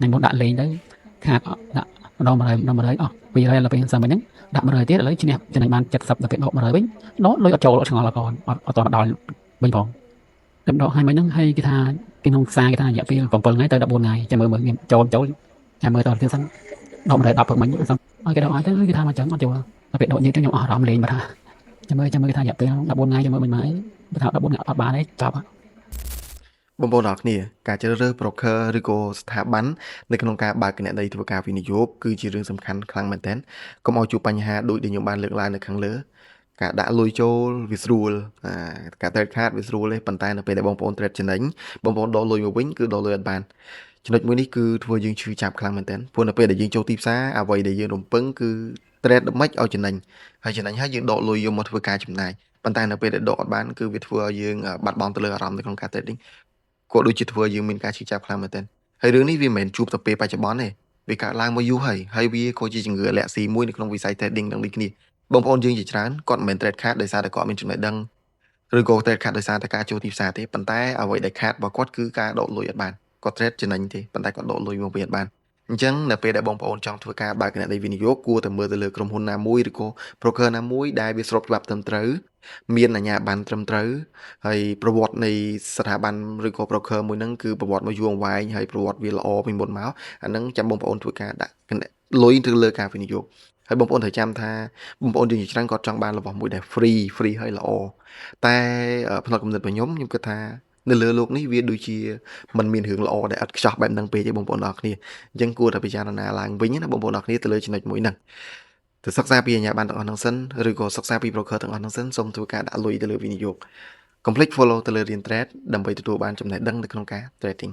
Này muốn đạn lên đấy khác đã nó mà đấy vì đây là bên sao mình đạn mà đời tiết lấy trên này trên này mang chặt sập là cái độ mà đời bính nó lôi ở chỗ nó là còn toàn đòi bình phòng đâm độ hai mấy nắng hay cái tha cái nông xa cái tha dạ phi còn phần ấy tới đã 4 ngày cho mười mười chỗ chỗ nhà mười toàn tiêu xanh độ mà đời đập được mình xong cái đó ai tới cái tha mà chẳng có chùa đặc biệt độ như cái nhóm đòm liền mà tha cho mười cái tha dạ phi đã 4 ngày cho mười mình mãi thao đã 4 ngày ba đấy chọc បងប្អូនអរគ្នាការជ្រើសរើស broker ឬក៏ស្ថាប័ននៅក្នុងការបើកគណនីធ្វើការវិនិយោគគឺជារឿងសំខាន់ខ្លាំងមែនទែនកុំឲ្យជួបបញ្ហាដូចដែលខ្ញុំបានលើកឡើងនៅខាងលើការដាក់លុយចូលវាស្រួលការ trade card វាស្រួលទេប៉ុន្តែនៅពេលដែលបងប្អូន trade ចំណេញបងប្អូនដកលុយមកវិញគឺដកលុយអត់បានចំណុចមួយនេះគឺធ្វើយើងឈឺចាប់ខ្លាំងមែនទែនព្រោះនៅពេលដែលយើងចូលទីផ្សារអ្វីដែលយើងរំពឹងគឺ trade មិនឲ្យចំណេញហើយចំណេញហើយយើងដកលុយយកមកធ្វើការចំណាយប៉ុន្តែនៅពេលដែលដកអត់បានគឺវាធ្វើឲ្យយើងបាត់បង់ទៅលើអារម្មណ៍នៅក្នុងការ trading ក៏ដូចជាធ្វើយើងមានការឈឺចាប់ខ្លាំងមែនទែនហើយរឿងនេះវាមិនមែនជួបតែពេលបច្ចុប្បន្នទេវាកើតឡើងមកយូរហើយវាក៏ជាជំងឺលាក់ស៊ីមួយនៅក្នុងវិស័យ trading ទាំងដូចគ្នាបងប្អូនយើងជាច្រើនគាត់មិនមែន trade card ដោយសារតែគាត់មានចំណេះដឹងឬក៏ trade card ដោយសារតែការចូលទីផ្សារទេប៉ុន្តែអ្វីដែលខាតរបស់គាត់គឺការដកលុយអត់បានគាត់ trade ចំណេញទេប៉ុន្តែគាត់ដកលុយមកវិញអត់បានអញ្ចឹងនៅពេលដែលបងប្អូនចង់ធ្វើការបើកគណនីវិនិយោគគួរតែមើលទៅលើក្រុមហ៊ុនណាមួយឬក៏ broker ណាមួយដែលវាស្របច្បាប់ត្រឹមត្រូវមានអាជ្ញាប័ណ្ណត្រឹមត្រូវហើយប្រវត្តិនៃស្ថាប័នឬក៏ broker មួយហ្នឹងគឺប្រវត្តិមកយូរអង្វែងហើយប្រវត្តិវាល្អពីមុនមកអាហ្នឹងចាំបងប្អូនធ្វើការដាក់លុយទៅលើការវិនិយោគហើយបងប្អូនត្រូវចាំថាបងប្អូនយើងជាច្រើនគាត់ចង់បានរបស់មួយដែល free ហើយល្អតែផ្នែកគំនិតរបស់ខ្ញុំគិតថានៅលើโลกនេះវាដូចជាมันមានរឿងល្អដែលអត់ខ្ចោះបែបហ្នឹងពេកទេបងប្អូនអរគ្នាអញ្ចឹងគួរតែពិចារណាឡើងវិញណាបងប្អូនអរគ្នាទៅលើចំណុចមួយហ្នឹងទៅសិក្សាពីអាជ្ញាប័ណ្ណទាំងអស់ហ្នឹងសិនឬក៏សិក្សាពី broker ទាំងអស់ហ្នឹងសិនសូមធ្វើការដាក់លុយទៅលើវិនិយោគកុំភ្លេច follow ទៅលើរៀន trade ដើម្បីទទួលបានចំណេះដឹងនៅក្នុងការ trading